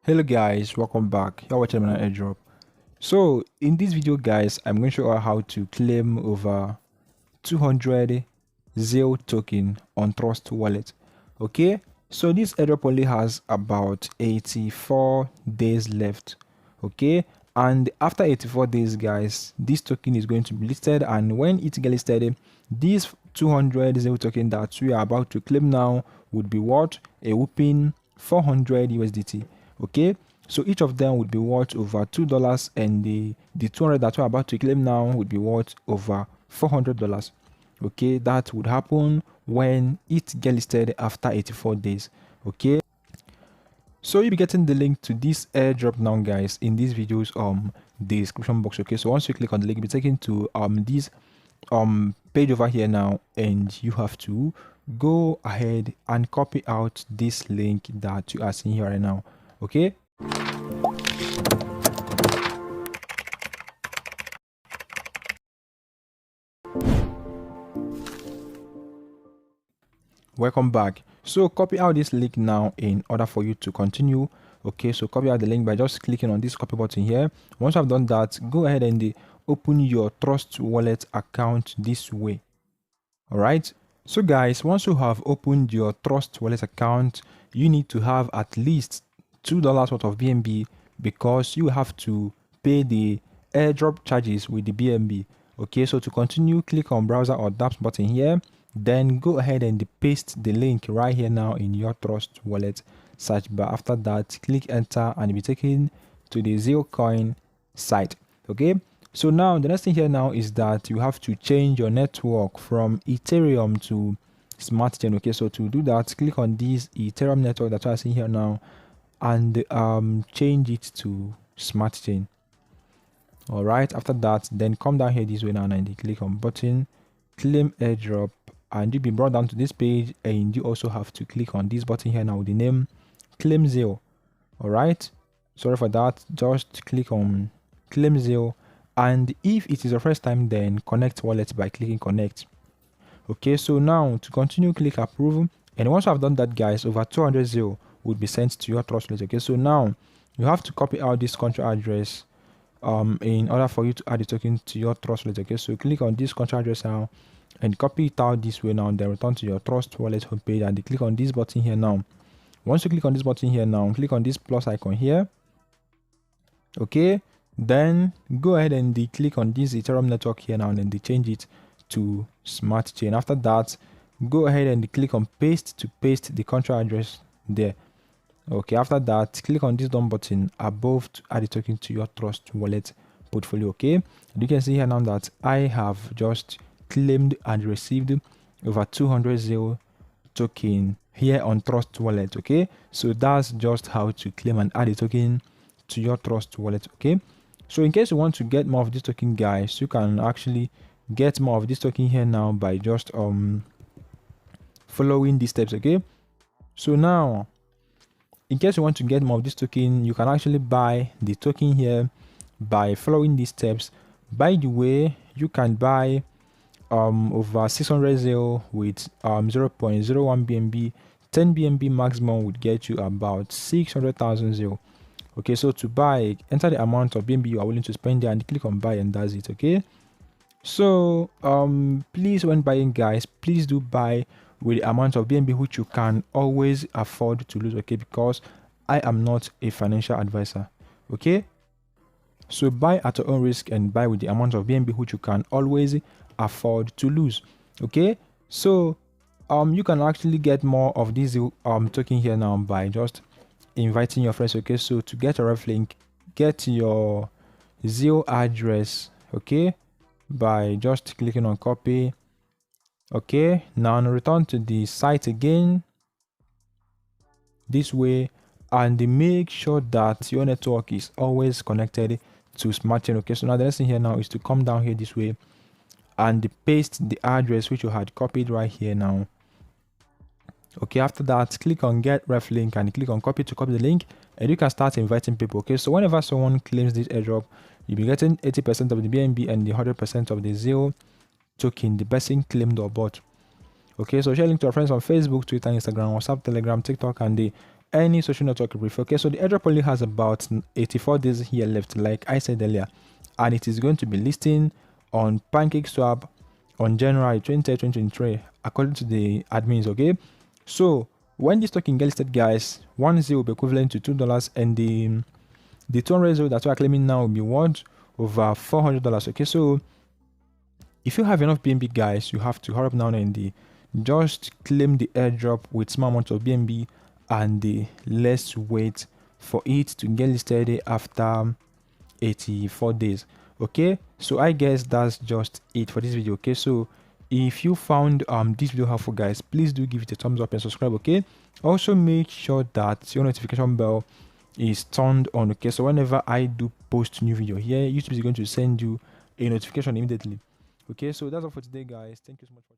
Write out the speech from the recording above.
Hello guys, welcome back. You're watching an airdrop. So in this video guys, I'm going to show you how to claim over 200 ZIL token on Trust Wallet. Okay, so this airdrop only has about 84 days left. Okay, and after 84 days guys, this token is going to be listed, and when it gets listed, these 200 ZIL token that we are about to claim now would be worth a whopping 400 USDT. Okay, so each of them would be worth over $2, and the 200 that we're about to claim now would be worth over $400. Okay, that would happen when it gets listed after 84 days. Okay, so you'll be getting the link to this airdrop now guys in this video's description box. Okay, so once you click on the link, you'll be taken to this page over here now, and you have to go ahead and copy out this link that you are seeing here right now. Okay, welcome back. So copy out this link now in order for you to continue. Okay, so copy out the link by just clicking on this copy button here. Once I've done that, go ahead and open your Trust Wallet account this way. All right, so guys, once you have opened your Trust Wallet account, you need to have at least $2 worth of BNB, because you have to pay the airdrop charges with the BNB. Okay, so to continue, click on browser or dApps button here, then go ahead and paste the link right here now in your Trust Wallet search bar. After that, click enter and you'll be taken to the ZIL coin site. Okay, so now the next thing here now is that you have to change your network from Ethereum to Smart Chain. Okay, so to do that, click on this Ethereum network that I see here now and change it to Smart Chain. All right, after that, then come down here this way now and click on button, claim airdrop, and you'll be brought down to this page, and you also have to click on this button here now with the name claim ZIL. All right, sorry for that, just click on claim ZIL, and if it is your first time, then connect wallet by clicking connect. Okay, so now to continue, click approve, and once I've done that guys, over 200 ZIL would be sent to your Trust Wallet. Okay, so now you have to copy out this country address in order for you to add the token to your Trust Wallet. Okay, so click on this country address now and copy it out this way now, then return to your Trust Wallet homepage and click on this button here now. Once you click on this button here now, click on this plus icon here. Okay, then go ahead and click on this Ethereum network here now, and then change it to Smart Chain. After that, go ahead and click on paste to paste the country address there. Okay, after that, click on this done button above to add the token to your Trust Wallet portfolio. Okay, and you can see here now that I have just claimed and received over 200 ZIL token here on Trust Wallet. Okay, so that's just how to claim and add a token to your Trust Wallet. Okay, so in case you want to get more of this token guys, you can actually get more of this token here now by just following these steps. Okay, so now in case you want to get more of this token, you can actually buy the token here by following these steps. By the way, you can buy over 600 ZIL with 0.01 BNB. 10 BNB maximum would get you about 600,000 ZIL. Okay, so to buy, enter the amount of BNB you are willing to spend there and click on buy, and that's it. Okay, so please, when buying guys, please do buy with the amount of BNB which you can always afford to lose. Okay, because I am not a financial advisor. Okay, so buy at your own risk and buy with the amount of BNB which you can always afford to lose. Okay, so you can actually get more of this token here now by just inviting your friends. Okay, so to get a ref link, get your ZIL address, okay, by just clicking on copy. Okay, now return to the site again this way, and make sure that your network is always connected to Smart Chain. Okay, so now the next thing here now is to come down here this way and paste the address which you had copied right here now. Okay, after that, click on get ref link and click on copy to copy the link, and you can start inviting people. Okay, so whenever someone claims this airdrop, you'll be getting 80% of the BNB and the 100% of the ZIL token the person claimed or bought. Okay, so share link to your friends on Facebook, Twitter, Instagram, WhatsApp, Telegram, TikTok, and any social network you prefer. Okay, so the airdrop only has about 84 days here left, like I said earlier, and it is going to be listing on PancakeSwap on January 20th, 2023, according to the admins. Okay, so when this token gets listed, guys, 1 ZIL will be equivalent to $2, and the 200 ZIL that we are claiming now will be worth over $400. Okay, so if you have enough BNB, guys, you have to hurry up now and just claim the airdrop with small amount of BNB, and let's wait for it to get listed after 84 days. Okay, so I guess that's just it for this video. Okay, so if you found this video helpful, guys, please do give it a thumbs up and subscribe. Okay, also make sure that your notification bell is turned on. Okay, so whenever I do post new video here, YouTube is going to send you a notification immediately. Okay, so that's all for today, guys. Thank you so much for